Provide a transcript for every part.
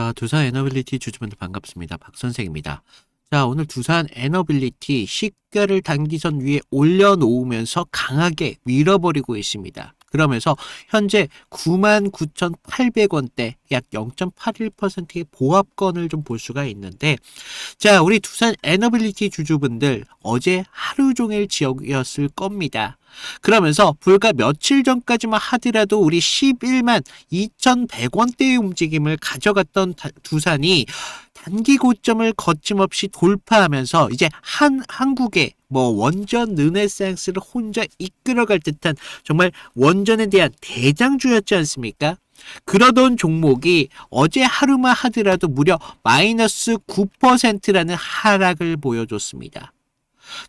자, 두산 에너빌리티 주주분들 반갑습니다. 박 선생입니다. 자, 오늘 두산 에너빌리티 시가를 단기선 위에 올려놓으면서 강하게 밀어버리고 있습니다. 그러면서 현재 99,800원대 약 0.81%의 보합권을 좀 볼 수가 있는데, 자, 우리 두산 에너빌리티 주주분들 어제 하루 종일 지역이었을 겁니다. 그러면서 불과 며칠 전까지만 하더라도 우리 11만 2,100원대의 움직임을 가져갔던 두산이 단기 고점을 거침없이 돌파하면서 이제 한국의 원전 르네상스를 혼자 이끌어갈 듯한 정말 원전에 대한 대장주였지 않습니까? 그러던 종목이 어제 하루만 하더라도 무려 마이너스 9%라는 하락을 보여줬습니다.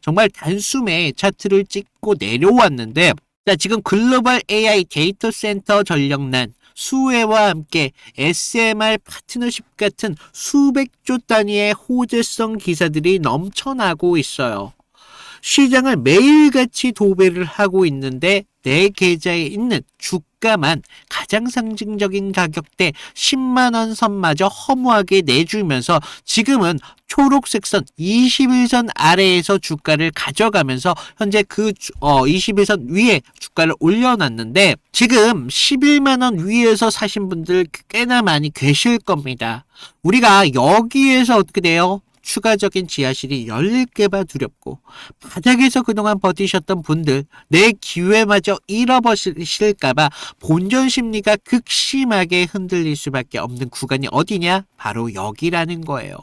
정말 단숨에 차트를 찍고 내려왔는데, 자, 지금 글로벌 AI 데이터 센터 전력난, 수혜와 함께 SMR 파트너십 같은 수백조 단위의 호재성 기사들이 넘쳐나고 있어요. 시장을 매일같이 도배를 하고 있는데 내 계좌에 있는 주가만 가장 상징적인 가격대 10만원 선마저 허무하게 내주면서 지금은 초록색 선 21선 아래에서 주가를 가져가면서 현재 그 21선 위에 주가를 올려놨는데, 지금 11만원 위에서 사신 분들 꽤나 많이 계실 겁니다. 우리가 여기에서 어떻게 돼요? 추가적인 지하실이 열릴까봐 두렵고, 바닥에서 그동안 버티셨던 분들 내 기회마저 잃어버리실까봐 본전 심리가 극심하게 흔들릴 수밖에 없는 구간이 어디냐? 바로 여기라는 거예요.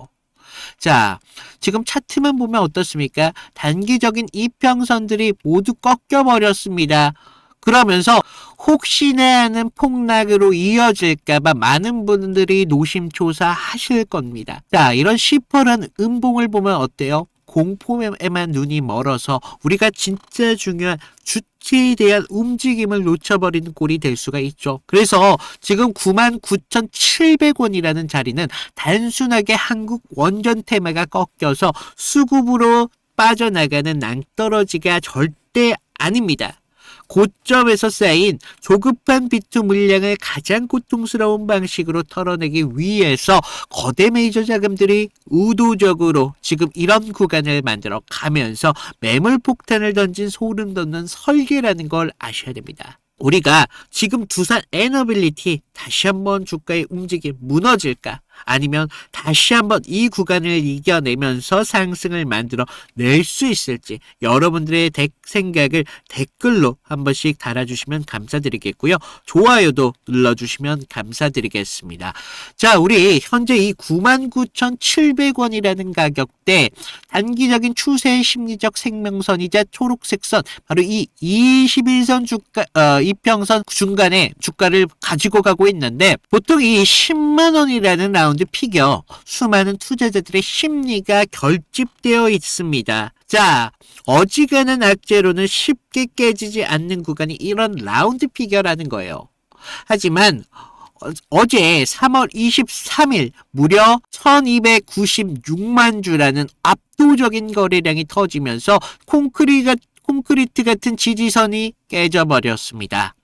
자, 지금 차트만 보면 어떻습니까? 단기적인 이평선들이 모두 꺾여버렸습니다. 그러면서 혹시나 하는 폭락으로 이어질까봐 많은 분들이 노심초사하실 겁니다. 자, 이런 시퍼런 음봉을 보면 어때요? 공포에만 눈이 멀어서 우리가 진짜 중요한 주체에 대한 움직임을 놓쳐버리는 꼴이 될 수가 있죠. 그래서 지금 99,700원이라는 자리는 단순하게 한국 원전 테마가 꺾여서 수급으로 빠져나가는 낭떠러지가 절대 아닙니다. 고점에서 쌓인 조급한 비투 물량을 가장 고통스러운 방식으로 털어내기 위해서 거대 메이저 자금들이 의도적으로 지금 이런 구간을 만들어 가면서 매물 폭탄을 던진 소름 돋는 설계라는 걸 아셔야 됩니다. 우리가 지금 두산 에너빌리티 다시 한번 주가의 움직임 무너질까? 아니면 다시 한번 이 구간을 이겨내면서 상승을 만들어 낼 수 있을지 여러분들의 생각을 댓글로 한 번씩 달아주시면 감사드리겠고요. 좋아요도 눌러주시면 감사드리겠습니다. 자, 우리 현재 이 99,700원이라는 가격대 단기적인 추세 심리적 생명선이자 초록색 선, 바로 이 21선 주가 이평선 중간에 주가를 가지고 가고 있는데, 보통 이 10만원이라는 라운드 피겨 수많은 투자자들의 심리가 결집되어 있습니다. 자, 어지간한 악재로는 쉽게 깨지지 않는 구간이 이런 라운드 피겨라는 거예요. 하지만 어제 3월 23일 무려 1296만 주라는 압도적인 거래량이 터지면서 콘크리트 같은 지지선이 깨져버렸습니다.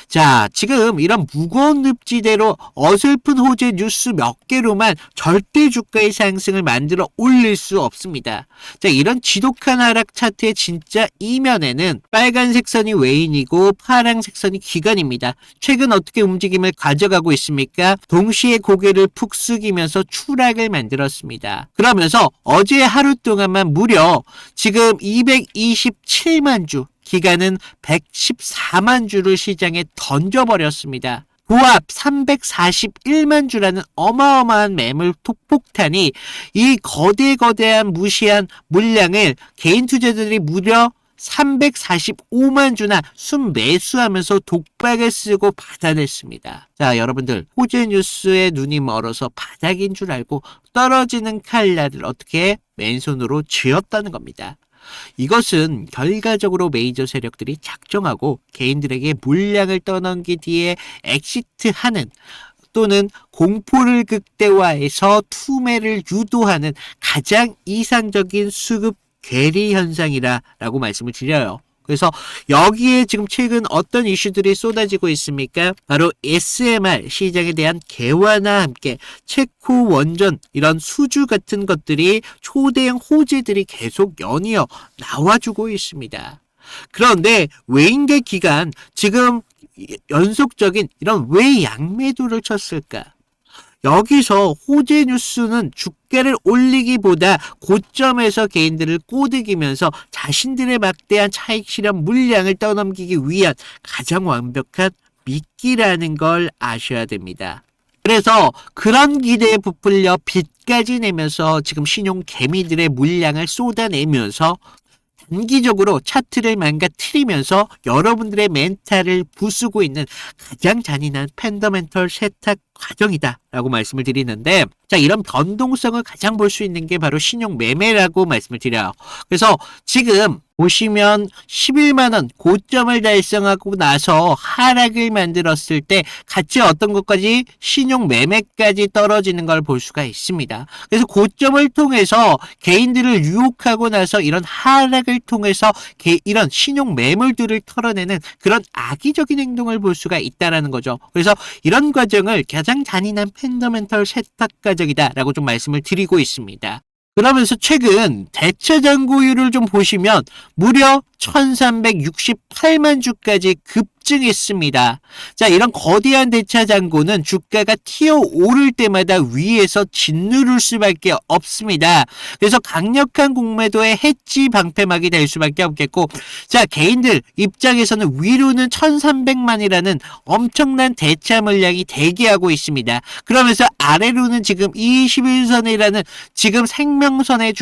자, 지금 이런 무거운 늪지대로 어설픈 호재 뉴스 몇 개로만 절대 주가의 상승을 만들어 올릴 수 없습니다. 자, 이런 지독한 하락 차트의 진짜 이면에는 빨간색 선이 외인이고 파란색 선이 기관입니다. 최근 어떻게 움직임을 가져가고 있습니까? 동시에 고개를 푹 숙이면서 추락을 만들었습니다. 그러면서 어제 하루 동안만 무려 지금 227만 주, 기간은 114만 주를 시장에 던져버렸습니다. 고압 341만 주라는 어마어마한 매물 폭탄이 이 거대한 무시한 물량을 개인 투자자들이 무려 345만 주나 순매수하면서 독박을 쓰고 받아냈습니다. 자, 여러분들 호재 뉴스에 눈이 멀어서 바닥인 줄 알고 떨어지는 칼날을 어떻게 맨손으로 쥐었다는 겁니다. 이것은 결과적으로 메이저 세력들이 작정하고 개인들에게 물량을 떠넘긴 뒤에 엑시트하는, 또는 공포를 극대화해서 투매를 유도하는 가장 이상적인 수급 괴리 현상이라고 말씀을 드려요. 그래서 여기에 지금 최근 어떤 이슈들이 쏟아지고 있습니까? 바로 SMR 시장에 대한 개화나 함께 체코 원전 이런 수주 같은 것들이 초대형 호재들이 계속 연이어 나와주고 있습니다. 그런데 외인계 기간 지금 연속적인 이런 왜 양매도를 쳤을까? 여기서 호재 뉴스는 주가를 올리기보다 고점에서 개인들을 꼬드기면서 자신들의 막대한 차익 실현 물량을 떠넘기기 위한 가장 완벽한 미끼라는 걸 아셔야 됩니다. 그래서 그런 기대에 부풀려 빚까지 내면서 지금 신용 개미들의 물량을 쏟아내면서 단기적으로 차트를 망가뜨리면서 여러분들의 멘탈을 부수고 있는 가장 잔인한 펀더멘털 세탁 과정이다 라고 말씀을 드리는데, 자, 이런 변동성을 가장 볼 수 있는 게 바로 신용 매매라고 말씀을 드려요. 그래서 지금 보시면 11만원 고점을 달성하고 나서 하락을 만들었을 때 같이 어떤 것까지 신용 매매까지 떨어지는 걸 볼 수가 있습니다. 그래서 고점을 통해서 개인들을 유혹하고 나서 이런 하락을 통해서 이런 신용 매물들을 털어내는 그런 악의적인 행동을 볼 수가 있다는 거죠. 그래서 이런 과정을 가장 잔인한 펀더멘털 세탁 과정이다 라고 좀 말씀을 드리고 있습니다. 그러면서 최근 대차 잔고율을 좀 보시면 무려 1368만 주까지 급증했습니다. 자, 이런 거대한 대차 잔고는 주가가 튀어오를 때마다 위에서 짓누를 수밖에 없습니다. 그래서 강력한 공매도의 해지 방패막이 될 수밖에 없겠고, 자, 개인들 입장에서는 위로는 1300만이라는 엄청난 대차 물량이 대기하고 있습니다. 그러면서 아래로는 지금 21선이라는 지금 생명선의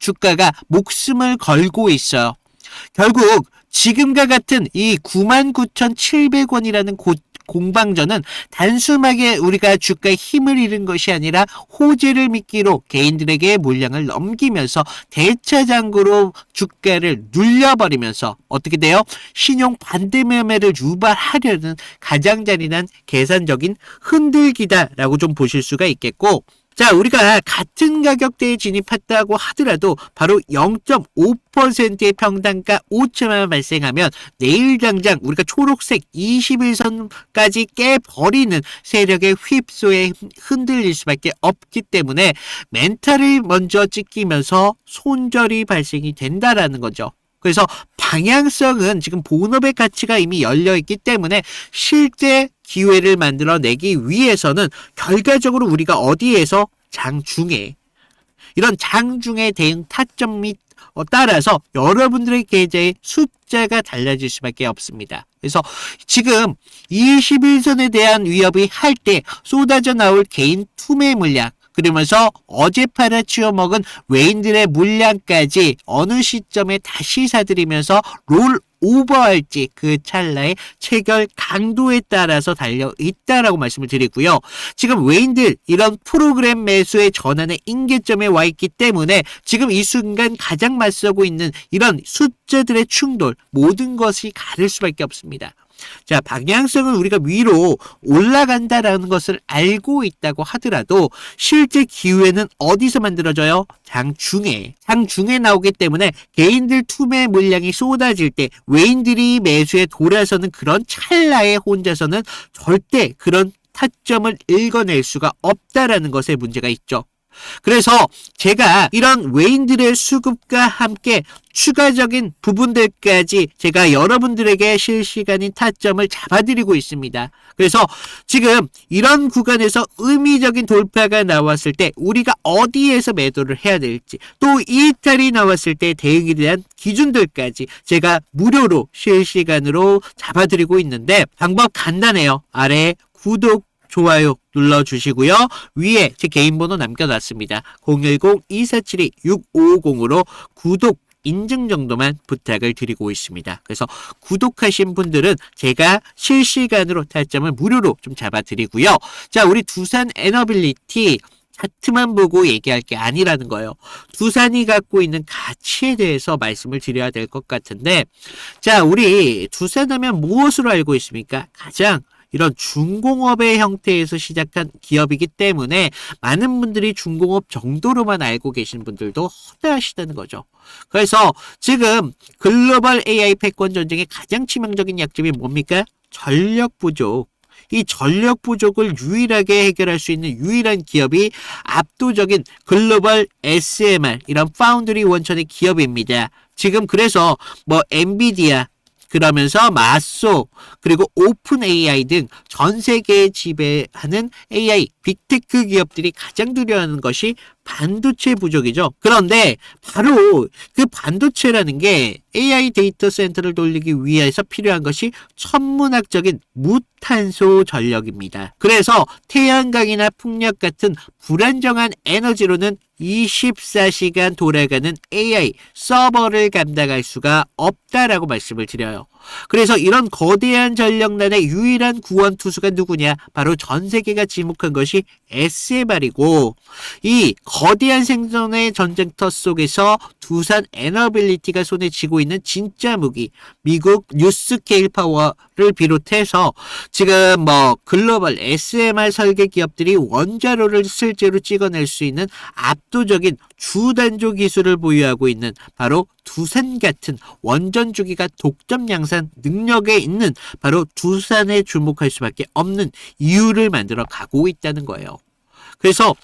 주가가 목숨을 걸고 있어요. 결국 지금과 같은 이 99,700원이라는 공방전은 단순하게 우리가 주가의 힘을 잃은 것이 아니라 호재를 미끼로 개인들에게 물량을 넘기면서 대차장구로 주가를 눌려버리면서 어떻게 돼요? 신용 반대 매매를 유발하려는 가장 잔인한 계산적인 흔들기다라고 좀 보실 수가 있겠고, 자, 우리가 같은 가격대에 진입했다고 하더라도 바로 0.5%의 평단가 5천만 발생하면 내일 당장 우리가 초록색 21선까지 깨버리는 세력의 휩소에 흔들릴 수밖에 없기 때문에 멘탈을 먼저 찍히면서 손절이 발생이 된다라는 거죠. 그래서 방향성은 지금 본업의 가치가 이미 열려있기 때문에 실제 기회를 만들어내기 위해서는 결과적으로 우리가 어디에서 장중에 이런 장중의 대응 타점 및 따라서 여러분들의 계좌의 숫자가 달라질 수밖에 없습니다. 그래서 지금 21선에 대한 위협이 할 때 쏟아져 나올 개인 투매 물량, 그러면서 어제 팔아치워 먹은 외인들의 물량까지 어느 시점에 다시 사들이면서 롤 오버할지 그 찰나의 체결 강도에 따라서 달려있다라고 말씀을 드리고요. 지금 외인들 이런 프로그램 매수의 전환의 임계점에 와 있기 때문에 지금 이 순간 가장 맞서고 있는 이런 숫자들의 충돌, 모든 것이 가를 수밖에 없습니다. 자, 방향성은 우리가 위로 올라간다라는 것을 알고 있다고 하더라도 실제 기회는 어디서 만들어져요? 장중에 나오기 때문에 개인들 투매 물량이 쏟아질 때 외인들이 매수에 돌아서는 그런 찰나에 혼자서는 절대 그런 타점을 읽어낼 수가 없다라는 것에 문제가 있죠. 그래서 제가 이런 외인들의 수급과 함께 추가적인 부분들까지 제가 여러분들에게 실시간인 타점을 잡아드리고 있습니다. 그래서 지금 이런 구간에서 의미적인 돌파가 나왔을 때 우리가 어디에서 매도를 해야 될지, 또 이탈이 나왔을 때 대응에 대한 기준들까지 제가 무료로 실시간으로 잡아드리고 있는데 방법 간단해요. 아래 구독, 좋아요 눌러주시고요. 위에 제 개인 번호 남겨놨습니다. 010-2472-6550으로 구독 인증 정도만 부탁을 드리고 있습니다. 그래서 구독하신 분들은 제가 실시간으로 타점을 무료로 좀 잡아드리고요. 자, 우리 두산 에너빌리티 차트만 보고 얘기할 게 아니라는 거예요. 두산이 갖고 있는 가치에 대해서 말씀을 드려야 될 것 같은데, 자, 우리 두산하면 무엇으로 알고 있습니까? 가장 이런 중공업의 형태에서 시작한 기업이기 때문에 많은 분들이 중공업 정도로만 알고 계신 분들도 허다하시다는 거죠. 그래서 지금 글로벌 AI 패권 전쟁의 가장 치명적인 약점이 뭡니까? 전력 부족. 이 전력 부족을 유일하게 해결할 수 있는 유일한 기업이 압도적인 글로벌 SMR, 이런 파운드리 원천의 기업입니다. 지금 그래서 뭐 엔비디아, 그러면서 마소, 그리고 오픈 AI 등 전 세계에 지배하는 AI 빅테크 기업들이 가장 두려워하는 것이 반도체 부족이죠. 그런데 바로 그 반도체라는 게 AI 데이터 센터를 돌리기 위해서 필요한 것이 천문학적인 무탄소 전력입니다. 그래서 태양광이나 풍력 같은 불안정한 에너지로는 24시간 돌아가는 AI 서버를 감당할 수가 없다라고 말씀을 드려요. 그래서 이런 거대한 전력난의 유일한 구원투수가 누구냐? 바로 전 세계가 지목한 것이 SMR이고, 이 거대한 생존의 전쟁터 속에서 두산 에너빌리티가 손에 쥐고 있는 진짜 무기, 미국 뉴스케일 파워를 비롯해서 지금 뭐 글로벌 SMR 설계 기업들이 원자로를 실제로 찍어낼 수 있는 압도적인 주단조 기술을 보유하고 있는 바로 두산 같은 원전 주기가 독점 양산 능력에 있는 바로 두산에 주목할 수밖에 없는 이유를 만들어 가고 있다는 거예요. 그래서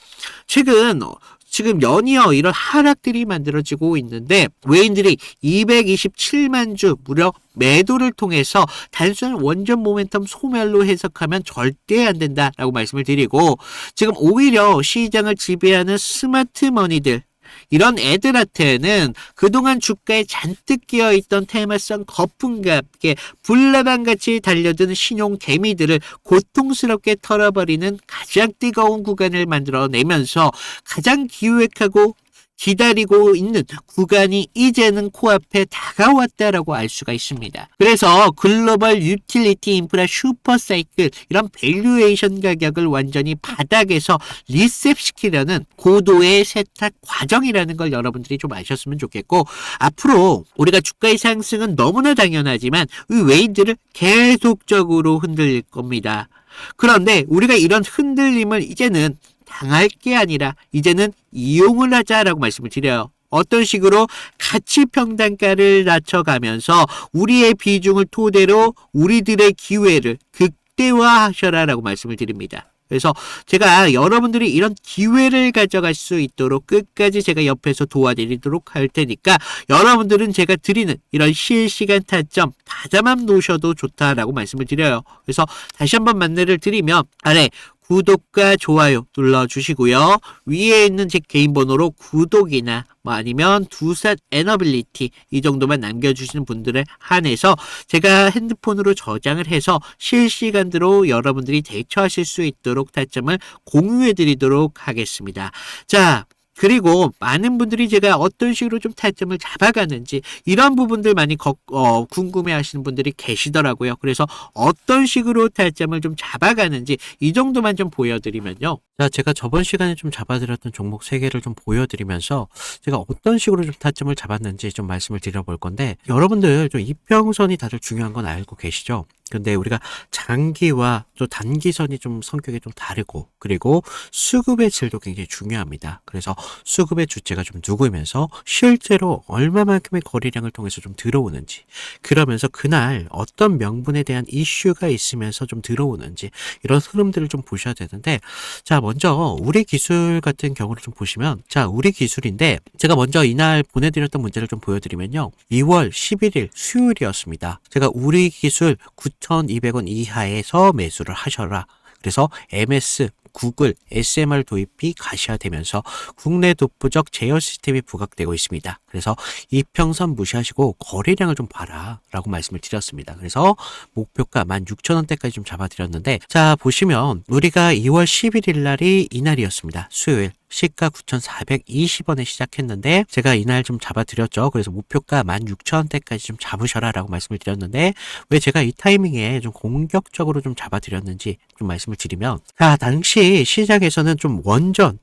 지금 연이어 이런 하락들이 만들어지고 있는데, 외인들이 227만 주 무려 매도를 통해서 단순한 원전 모멘텀 소멸로 해석하면 절대 안 된다라고 말씀을 드리고, 지금 오히려 시장을 지배하는 스마트 머니들, 이런 애들한테는 그동안 주가에 잔뜩 끼어있던 테마성 거품과 함께 불나방같이 달려드는 신용 개미들을 고통스럽게 털어버리는 가장 뜨거운 구간을 만들어내면서 가장 기획하고 기다리고 있는 구간이 이제는 코앞에 다가왔다라고 알 수가 있습니다. 그래서 글로벌 유틸리티 인프라 슈퍼사이클, 이런 밸류에이션 가격을 완전히 바닥에서 리셋시키려는 고도의 세탁 과정이라는 걸 여러분들이 좀 아셨으면 좋겠고, 앞으로 우리가 주가의 상승은 너무나 당연하지만 이 외인들을 계속적으로 흔들릴 겁니다. 그런데 우리가 이런 흔들림을 이제는 당할 게 아니라 이제는 이용을 하자라고 말씀을 드려요. 어떤 식으로 가치 평단가를 낮춰가면서 우리의 비중을 토대로 우리들의 기회를 극대화하셔라라고 말씀을 드립니다. 그래서 제가 여러분들이 이런 기회를 가져갈 수 있도록 끝까지 제가 옆에서 도와드리도록 할 테니까, 여러분들은 제가 드리는 이런 실시간 타점 다자만 놓으셔도 좋다라고 말씀을 드려요. 그래서 다시 한번 안내를 드리면, 아래 구독과 좋아요 눌러주시고요. 위에 있는 제 개인 번호로 구독이나 뭐 아니면 두산 에너빌리티 이 정도만 남겨주시는 분들에 한해서 제가 핸드폰으로 저장을 해서 실시간으로 여러분들이 대처하실 수 있도록 타점을 공유해 드리도록 하겠습니다. 자, 그리고 많은 분들이 제가 어떤 식으로 좀 타점을 잡아가는지 이런 부분들 많이 궁금해 하시는 분들이 계시더라고요. 그래서 어떤 식으로 타점을 좀 잡아가는지 이 정도만 좀 보여드리면요. 자, 제가 저번 시간에 좀 잡아드렸던 종목 3개를 좀 보여드리면서 제가 어떤 식으로 좀 타점을 잡았는지 좀 말씀을 드려볼 건데, 여러분들 좀 이평선이 다들 중요한 건 알고 계시죠? 근데 우리가 장기와 또 단기선이 좀 성격이 좀 다르고, 그리고 수급의 질도 굉장히 중요합니다. 그래서 수급의 주체가 좀 누구면서 실제로 얼마만큼의 거래량을 통해서 좀 들어오는지, 그러면서 그날 어떤 명분에 대한 이슈가 있으면서 좀 들어오는지, 이런 흐름들을 좀 보셔야 되는데, 자, 먼저 우리 기술 같은 경우를 좀 보시면, 자, 우리 기술인데 제가 먼저 이날 보내드렸던 문제를 좀 보여드리면요. 2월 11일 수요일이었습니다. 제가 우리 기술 9,200원 이하에서 매수를 하셔라. 그래서 MS, 구글, SMR 도입이 가시화되면서 국내 독보적 제어 시스템이 부각되고 있습니다. 그래서 이평선 무시하시고 거래량을 좀 봐라 라고 말씀을 드렸습니다. 그래서 목표가 16,000원대까지 좀 잡아드렸는데, 자, 보시면 우리가 2월 11일 날이 이날이었습니다. 수요일. 시가 9,420원에 시작했는데 제가 이날 좀 잡아드렸죠. 그래서 목표가 16,000원대까지 좀 잡으셔라 라고 말씀을 드렸는데, 왜 제가 이 타이밍에 좀 공격적으로 좀 잡아드렸는지 좀 말씀을 드리면, 자, 당시 시장에서는 좀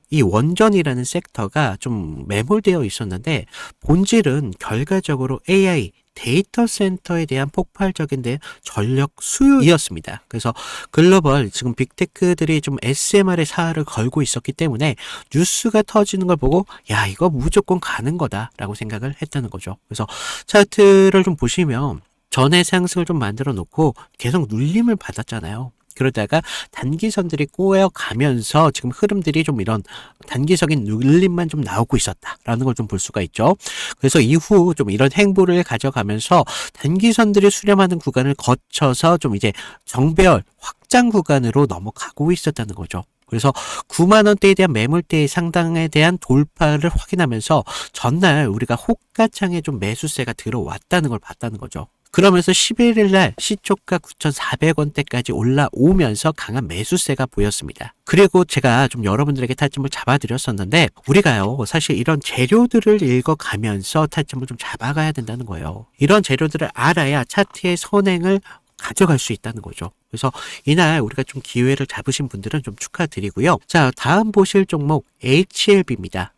이 원전이라는 섹터가 좀 매몰되어 있었는데, 본질은 결과적으로 AI 데이터 센터에 대한 폭발적인 전력 수요이었습니다. 그래서 글로벌 지금 빅테크들이 좀 SMR의 사활을 걸고 있었기 때문에 뉴스가 터지는 걸 보고 야 이거 무조건 가는 거다라고 생각을 했다는 거죠. 그래서 차트를 좀 보시면 전의 상승을 좀 만들어 놓고 계속 눌림을 받았잖아요. 그러다가 단기선들이 꼬여가면서 지금 흐름들이 좀 이런 단기적인 눌림만 좀 나오고 있었다라는 걸 좀 볼 수가 있죠. 그래서 이후 좀 이런 행보를 가져가면서 단기선들이 수렴하는 구간을 거쳐서 좀 이제 정배열 확장 구간으로 넘어가고 있었다는 거죠. 그래서 9만 원대에 대한 매물대의 상당에 대한 돌파를 확인하면서 전날 우리가 호가창에 좀 매수세가 들어왔다는 걸 봤다는 거죠. 그러면서 11일 날 시초가 9,400원대까지 올라오면서 강한 매수세가 보였습니다. 그리고 제가 좀 여러분들에게 타점을 잡아드렸었는데 우리가요 사실 이런 재료들을 읽어가면서 타점을 좀 잡아가야 된다는 거예요. 이런 재료들을 알아야 차트의 선행을 가져갈 수 있다는 거죠. 그래서 이날 우리가 좀 기회를 잡으신 분들은 좀 축하드리고요. 자, 다음 보실 종목 HLB입니다.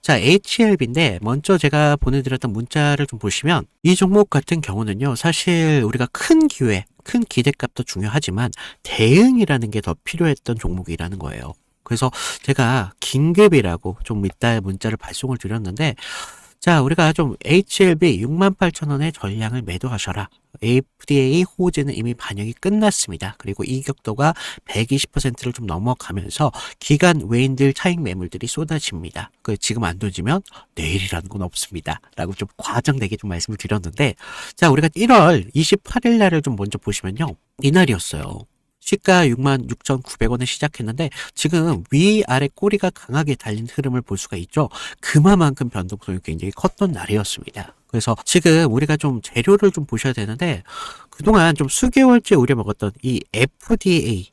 자, HLB인데 먼저 제가 보내드렸던 문자를 좀 보시면 이 종목 같은 경우는요 사실 우리가 큰 기회, 큰 기대값도 중요하지만 대응이라는 게 더 필요했던 종목이라는 거예요. 그래서 제가 긴급이라고 좀 이따 문자를 발송을 드렸는데 자, 우리가 좀 HLB 68,000원의 전량을 매도하셔라. FDA 호재는 이미 반영이 끝났습니다. 그리고 이격도가 120%를 좀 넘어가면서 기간 외인들 차익 매물들이 쏟아집니다. 지금 안 던지면 내일이라는 건 없습니다. 라고 좀 과장되게 좀 말씀을 드렸는데 자, 우리가 1월 28일 날을 좀 먼저 보시면요. 이날이었어요. 시가 66,900원에 시작했는데 지금 위아래 꼬리가 강하게 달린 흐름을 볼 수가 있죠. 그만큼 변동성이 굉장히 컸던 날이었습니다. 그래서 지금 우리가 좀 재료를 좀 보셔야 되는데 그동안 좀 수개월째 우려먹었던 이 FDA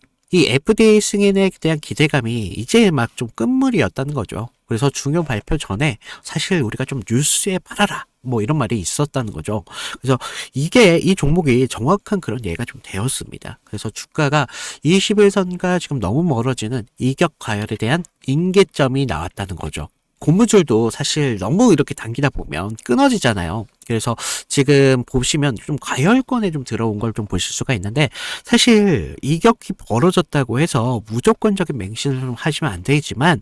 승인에 대한 기대감이 이제 막 좀 끝물이었다는 거죠. 그래서 중요 발표 전에 사실 우리가 좀 뉴스에 팔아라 뭐 이런 말이 있었다는 거죠. 그래서 이 종목이 정확한 그런 예가 좀 되었습니다. 그래서 주가가 21선과 지금 너무 멀어지는 이격 과열에 대한 임계점이 나왔다는 거죠. 고무줄도 사실 너무 이렇게 당기다 보면 끊어지잖아요. 그래서 지금 보시면 좀 과열권에 좀 들어온 걸 좀 보실 수가 있는데 사실 이격이 벌어졌다고 해서 무조건적인 맹신을 좀 하시면 안 되지만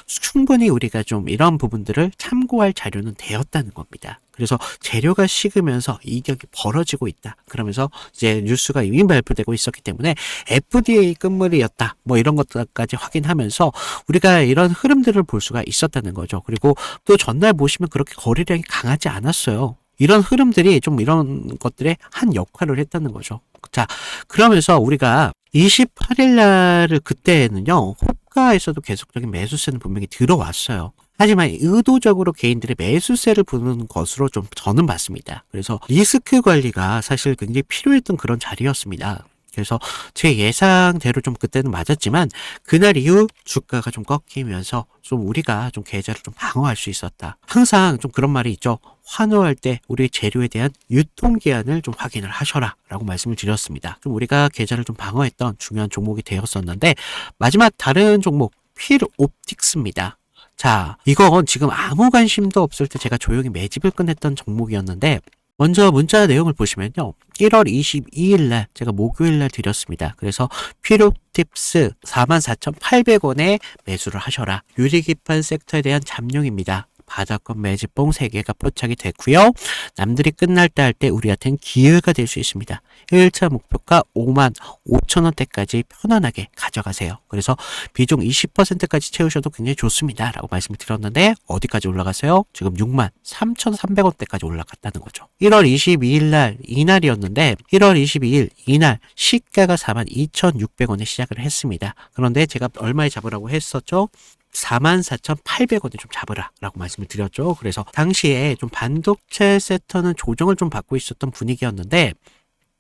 충분히 우리가 좀 이런 부분들을 참고할 자료는 되었다는 겁니다. 그래서 재료가 식으면서 이격이 벌어지고 있다. 그러면서 이제 뉴스가 이미 발표되고 있었기 때문에 FDA 끝물이었다. 뭐 이런 것까지 확인하면서 우리가 이런 흐름들을 볼 수가 있었다는 거죠. 그리고 또 전날 보시면 그렇게 거래량이 강하지 않았어요. 이런 흐름들이 좀 이런 것들의 한 역할을 했다는 거죠. 자, 그러면서 우리가 28일 날을 그때는요, 호가에서도 계속적인 매수세는 분명히 들어왔어요. 하지만 의도적으로 개인들의 매수세를 부는 것으로 좀 저는 봤습니다. 그래서 리스크 관리가 사실 굉장히 필요했던 그런 자리였습니다. 그래서 제 예상대로 좀 그때는 맞았지만 그날 이후 주가가 좀 꺾이면서 좀 우리가 좀 계좌를 좀 방어할 수 있었다. 항상 좀 그런 말이 있죠. 환호할 때 우리 재료에 대한 유통기한을 좀 확인을 하셔라 라고 말씀을 드렸습니다. 좀 우리가 계좌를 좀 방어했던 중요한 종목이 되었었는데 마지막 다른 종목 필옵틱스입니다. 자, 이건 지금 아무 관심도 없을 때 제가 조용히 매집을 끝냈던 종목이었는데 먼저 문자 내용을 보시면요. 1월 22일 날 제가 목요일 날 드렸습니다. 그래서 필옵틱스 44,800원에 매수를 하셔라. 유리기판 섹터에 대한 잠룡입니다. 바닥권 매집봉 3개가 포착이 됐고요. 남들이 끝날 때 할 때 우리한테는 기회가 될 수 있습니다. 1차 목표가 55,000원대까지 편안하게 가져가세요. 그래서 비중 20%까지 채우셔도 굉장히 좋습니다. 라고 말씀을 드렸는데 어디까지 올라가세요? 지금 63,300원대까지 올라갔다는 거죠. 1월 22일 날 이날이었는데 1월 22일 이날 시가가 42,600원에 시작을 했습니다. 그런데 제가 얼마에 잡으라고 했었죠? 44,800원에 좀 잡으라 라고 말씀을 드렸죠. 그래서 당시에 좀 반도체 섹터는 조정을 좀 받고 있었던 분위기였는데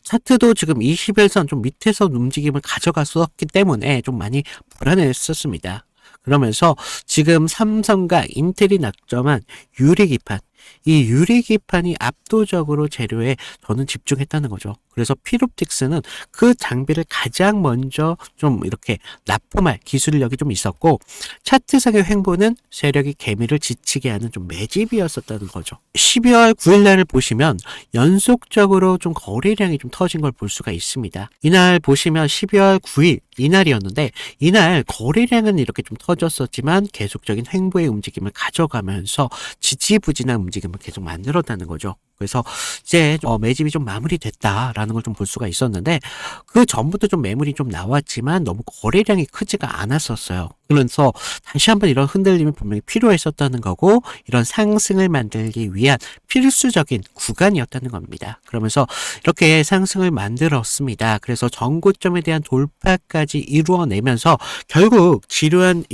차트도 지금 21선 좀 밑에서 움직임을 가져갔었기 때문에 좀 많이 불안했었습니다. 그러면서 지금 삼성과 인텔이 낙점한 유리기판 이 유리기판이 압도적으로 재료에 저는 집중했다는 거죠. 그래서 필옵틱스는 그 장비를 가장 먼저 좀 이렇게 납품할 기술력이 좀 있었고, 차트상의 횡보는 세력이 개미를 지치게 하는 좀 매집이었었다는 거죠. 12월 9일 날을 보시면 연속적으로 좀 거래량이 좀 터진 걸 볼 수가 있습니다. 이날 보시면 12월 9일 이날이었는데, 이날 거래량은 이렇게 좀 터졌었지만 계속적인 횡보의 움직임을 가져가면서 지지부진한 움직임을 계속 만들었다는 거죠. 그래서 이제 매집이 좀 마무리됐다라는 걸 좀 볼 수가 있었는데, 그 전부터 좀 매물이 좀 나왔지만 너무 거래량이 크지가 않았었어요. 그래서 다시 한번 이런 흔들림이 분명히 필요했었다는 거고, 이런 상승을 만들기 위한 필수적인 구간이었다는 겁니다. 그러면서 이렇게 상승을 만들었습니다. 그래서 전고점에 대한 돌파까지 이루어내면서 결국 지루한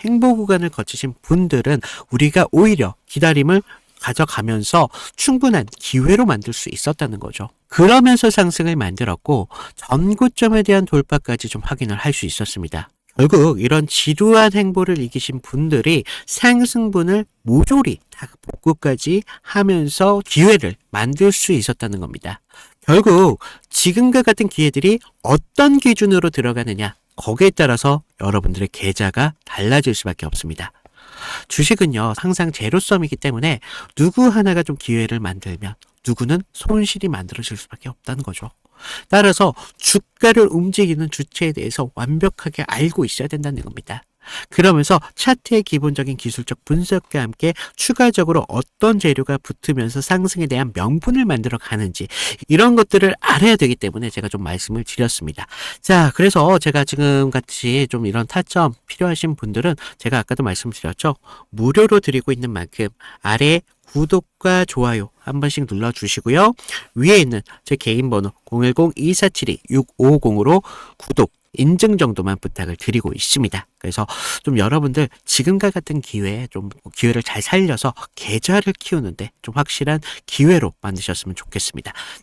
행보 구간을 거치신 분들은 우리가 오히려 기다림을 가져가면서 충분한 기회로 만들 수 있었다는 거죠. 그러면서 상승을 만들었고, 전고점에 대한 돌파까지 좀 확인을 할 수 있었습니다. 결국 이런 지루한 행보를 이기신 분들이 상승분을 모조리 다 복구까지 하면서 기회를 만들 수 있었다는 겁니다. 결국 지금과 같은 기회들이 어떤 기준으로 들어가느냐, 거기에 따라서 여러분들의 계좌가 달라질 수밖에 없습니다. 주식은요, 항상 제로섬이기 때문에 누구 하나가 좀 기회를 만들면 누구는 손실이 만들어질 수밖에 없다는 거죠. 따라서 주가를 움직이는 주체에 대해서 완벽하게 알고 있어야 된다는 겁니다. 그러면서 차트의 기본적인 기술적 분석과 함께 추가적으로 어떤 재료가 붙으면서 상승에 대한 명분을 만들어 가는지, 이런 것들을 알아야 되기 때문에 제가 좀 말씀을 드렸습니다. 자, 그래서 제가 지금 같이 좀 이런 타점 필요하신 분들은 제가 아까도 말씀드렸죠. 무료로 드리고 있는 만큼 아래 구독과 좋아요 한 번씩 눌러주시고요. 위에 있는 제 개인 번호 010-2472-6550으로 구독, 인증 정도만 부탁을 드리고 있습니다. 그래서 좀 여러분들 지금과 같은 기회에 좀 기회를 잘 살려서 계좌를 키우는데 좀 확실한 기회로 만드셨으면 좋겠습니다.